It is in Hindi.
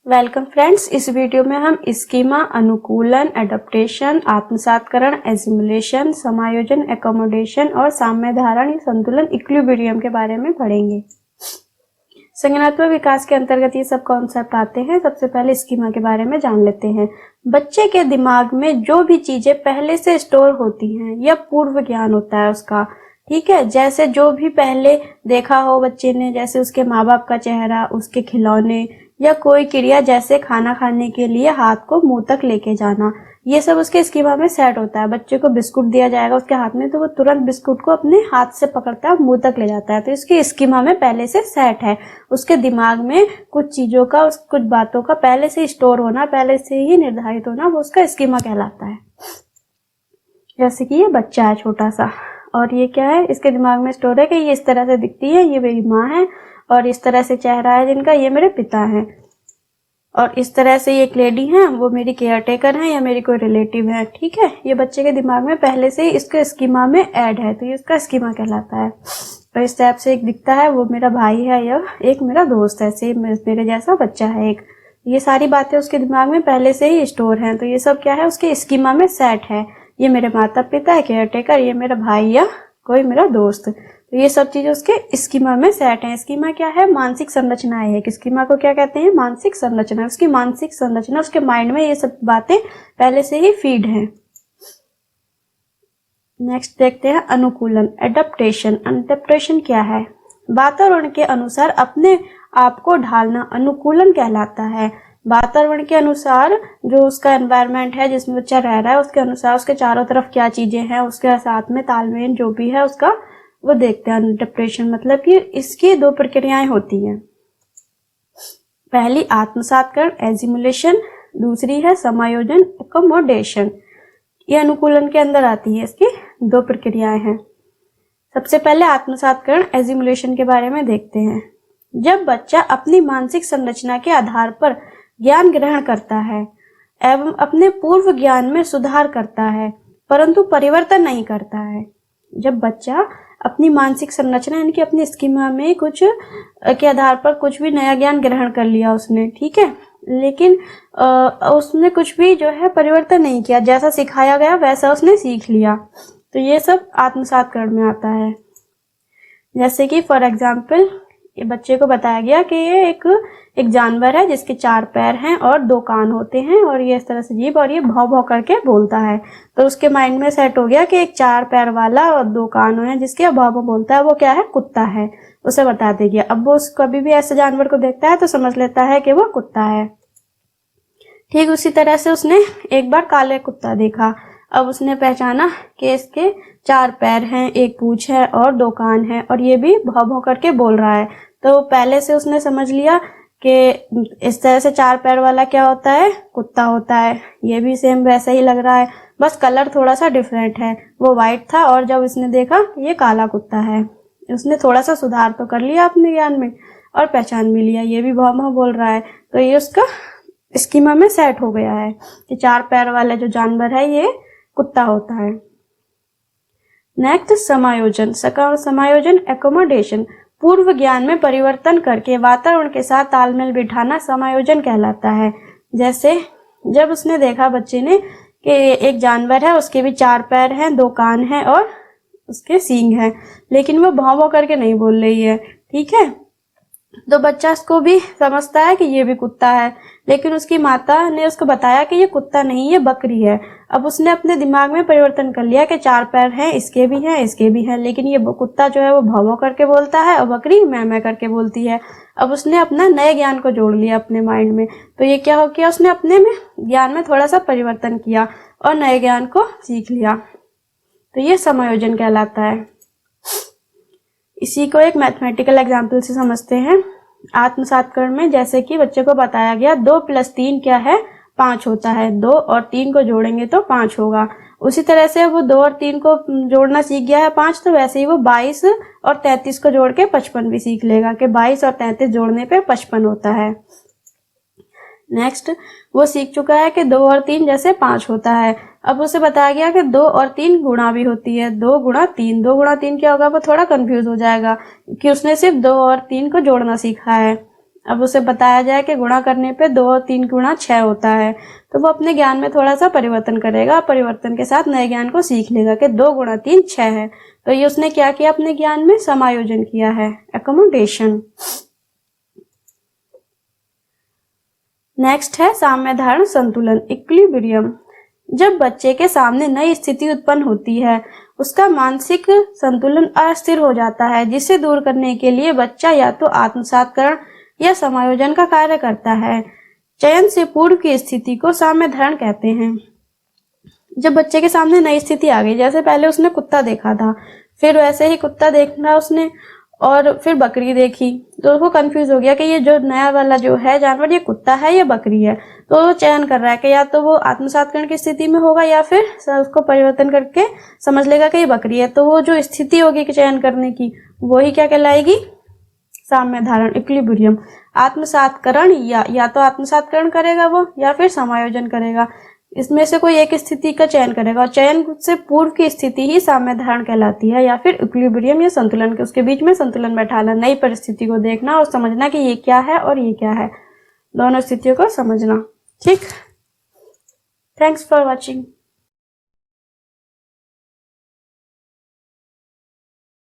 Welcome friends. इस वीडियो में हम स्कीमा, अनुकूलन, एडप्टेशन, आत्मसातकरण, एसिमुलेशन, समायोजन, एकोमोडेशन और साम्य धारण, संतुलन, इक्विलिब्रियम के बारे में पढ़ेंगे। संज्ञानात्मक विकास के अंतर्गत ये सब कॉन्सेप्ट आते हैं। सबसे पहले स्कीमा के बारे में जान लेते हैं। बच्चे के दिमाग में जो भी चीजें पहले से स्टोर होती हैं या पूर्व ज्ञान होता है उसका, ठीक है। जैसे जो भी पहले देखा हो बच्चे ने, जैसे उसके माँ बाप का चेहरा, उसके खिलौने या कोई क्रिया, जैसे खाना खाने के लिए हाथ को मुंह तक लेके जाना, ये सब उसके स्कीमा में सेट होता है। बच्चे को बिस्कुट दिया जाएगा उसके हाथ में तो वो तुरंत बिस्कुट को अपने हाथ से पकड़ता है, मुंह तक ले जाता है। तो इसकी स्कीमा में पहले से सेट है। उसके दिमाग में कुछ चीजों का, कुछ बातों का पहले से स्टोर होना, पहले से ही निर्धारित होना, वो उसका स्कीमा कहलाता है। जैसे कि ये बच्चा है छोटा सा, और ये क्या है, इसके दिमाग में स्टोर है कि ये इस तरह से दिखती है, ये मेरी माँ है, और इस तरह से चेहरा है जिनका, ये मेरे पिता हैं, और इस तरह से ये एक लेडी है, वो मेरी केयर टेकर है या मेरी कोई रिलेटिव है। ठीक है, ये बच्चे के दिमाग में पहले से ही इसके स्कीमा में ऐड है, तो ये उसका स्कीमा कहलाता है। और इस टाइप से एक दिखता है, वो मेरा भाई है या एक मेरा दोस्त है, सेम मेरे जैसा बच्चा है एक। ये सारी बातें उसके दिमाग में पहले से ही स्टोर हैं, तो ये सब क्या है, उसके स्कीमा में सेट है। ये मेरे माता पिता है, केयर टेकर, ये मेरा भाई या कोई मेरा दोस्त, तो ये सब चीजें उसके स्कीमा में सेट हैं। स्कीमा क्या है, मानसिक संरचना है। स्कीमा को क्या कहते हैं, मानसिक संरचना। उसकी मानसिक संरचना, उसके माइंड में ये सब बातें पहले से ही फीड हैं। नेक्स्ट देखते हैं अनुकूलन, एडप्टेशन। एडप्टेशन क्या है, वातावरण के अनुसार अपने आप को ढालना अनुकूलन कहलाता है। वातावरण के अनुसार, जो उसका एनवायरनमेंट है जिसमें बच्चा रह रहा है, उसके अनुसार उसके चारों तरफ क्या चीजें हैं, उसके साथ में तालमेल जो भी है उसका, वो देखते हैं। एडप्टेशन मतलब कि इसकी दो प्रक्रियाएं होती हैं। पहली आत्मसातकरण, एसिमुलेशन, दूसरी है समायोजन, एकोमोडेशन। ये अनुकूलन के अंदर आती है, इसकी दो प्रक्रियाएं हैं। सबसे पहले आत्मसातकरण, एसिमुलेशन के बारे में देखते हैं। जब बच्चा अपनी मानसिक संरचना के आधार पर ज्ञान ग्रहण करता है एवं अपने पूर्व ज्ञान में सुधार करता है, परंतु परिवर्तन नहीं करता है। जब बच्चा अपनी मानसिक संरचना यानी कि अपनी स्कीमा में कुछ के आधार पर कुछ भी नया ज्ञान ग्रहण कर लिया उसने, ठीक है, लेकिन उसने कुछ भी जो है परिवर्तन नहीं किया, जैसा सिखाया गया वैसा उसने सीख लिया, तो ये सब आत्मसातकरण में आता है। जैसे कि फॉर एग्जाम्पल, ये बच्चे को बताया गया कि ये एक जानवर है जिसके 4 पैर हैं और 2 कान होते हैं, और ये इस तरह से जीभ, और ये भौं भौं करके बोलता है। तो उसके माइंड में सेट हो गया कि एक 4 पैर वाला और 2 कान हैं जिसके भौं भौं बोलता है, वो क्या है, कुत्ता है। उसे बता देगी। अब वो कभी भी ऐसे जानवर को देखता है तो समझ लेता है कि वो कुत्ता है। ठीक उसी तरह से उसने एक बार काले कुत्ता देखा। अब उसने पहचाना कि इसके 4 पैर हैं, 1 पूंछ है और 2 कान है, और ये भी भौं भौं करके बोल रहा है। तो पहले से उसने समझ लिया कि इस तरह से 4 पैर वाला क्या होता है, कुत्ता होता है। ये भी सेम वैसा ही लग रहा है, बस कलर थोड़ा सा डिफरेंट है। वो वाइट था और जब उसने देखा ये काला कुत्ता है, उसने थोड़ा सा सुधार तो कर लिया अपने ज्ञान में और पहचान भी लिया, ये भी भौं भौं बोल रहा है। तो ये उसका स्कीमा में सेट हो गया है कि 4 पैर वाला जो जानवर है ये कुत्ता होता है। नेक्स्ट समायोजन। समायोजन, एकोमोडेशन। पूर्व ज्ञान में परिवर्तन करके वातावरण के साथ तालमेल बिठाना समायोजन कहलाता है। जैसे जब उसने देखा बच्चे ने कि एक जानवर है, उसके भी 4 पैर हैं, 2 कान हैं और उसके सींग हैं, लेकिन वो भौं भौं करके नहीं बोल रही है, ठीक है। तो बच्चा इसको भी समझता है कि ये भी कुत्ता है, लेकिन उसकी माता ने उसको बताया कि ये कुत्ता नहीं, ये बकरी है। अब उसने अपने दिमाग में परिवर्तन कर लिया कि 4 पैर हैं, इसके भी हैं, इसके भी हैं, लेकिन ये कुत्ता जो है वो भौं भौं करके बोलता है और बकरी मैं मैं करके बोलती है। अब उसने अपना नए ज्ञान को जोड़ लिया अपने माइंड में। तो ये क्या हो गया, उसने अपने में ज्ञान में थोड़ा सा परिवर्तन किया और नए ज्ञान को सीख लिया। तो ये समायोजन कहलाता है। इसी को एक मैथमेटिकल एग्जाम्पल से समझते हैं। आत्मसातकरण में जैसे कि बच्चे को बताया गया 2 + 3 क्या है, 5 होता है। 2 और 3 को जोड़ेंगे तो 5 होगा। उसी तरह से वो 2 और 3 को जोड़ना सीख गया है 5, तो वैसे ही वो 22 और 33 को जोड़ के 55 भी सीख लेगा कि 22 और 33 जोड़ने पे 55 होता है। नेक्स्ट, वो सीख चुका है कि 2 और 3 जैसे 5 होता है। अब उसे बताया गया कि 2 और 3 गुणा भी होती है। 2 गुणा 3, 2 गुणा 3 क्या होगा, वो थोड़ा कंफ्यूज हो जाएगा कि उसने सिर्फ 2 और 3 को जोड़ना सीखा है। अब उसे बताया जाए कि गुणा करने पे 2 और 3 गुणा 6 होता है, तो वो अपने ज्ञान में थोड़ा सा परिवर्तन करेगा। परिवर्तन के साथ नए ज्ञान को सीख लेगा कि 2 गुणा 3 6 है। तो ये उसने क्या किया, अपने ज्ञान में समायोजन किया है, एकोमोडेशन। नेक्स्ट है साम्य धारण संतुलन, इक्विलिब्रियम। जब बच्चे के सामने नई स्थिति उत्पन्न होती है, उसका मानसिक संतुलन अस्थिर हो जाता है, जिसे दूर करने के लिए बच्चा या तो आत्मसातकरण या समायोजन का कार्य करता है। चयन से पूर्व की स्थिति को साम्य धारण कहते हैं। जब बच्चे के सामने नई स्थिति आ गई, जैसे पहले उसने कुत्ता देखा था, फिर वैसे ही कुत्ता देखना उसने और फिर बकरी देखी, तो वो कंफ्यूज हो गया कि ये जो नया वाला जो है जानवर, ये कुत्ता है या बकरी है। तो वो चयन कर रहा है कि या तो वो आत्मसातकरण की स्थिति में होगा या फिर उसको परिवर्तन करके समझ लेगा कि ये बकरी है। तो वो जो स्थिति होगी कि चयन करने की, वो ही क्या कहलाएगी, साम्य धारण, इक्विलिब्रियम। आत्मसातकरण या तो आत्मसातकरण करेगा वो या फिर समायोजन करेगा, इसमें से कोई एक स्थिति का चयन करेगा, और चयन से पूर्व की स्थिति ही साम्य धारण कहलाती है, या फिर इक्विलिब्रियम या संतुलन के उसके बीच में संतुलन बैठाना, नई परिस्थिति को देखना और समझना कि ये क्या है और ये क्या है, दोनों स्थितियों को समझना। ठीक, थैंक्स फॉर वॉचिंग।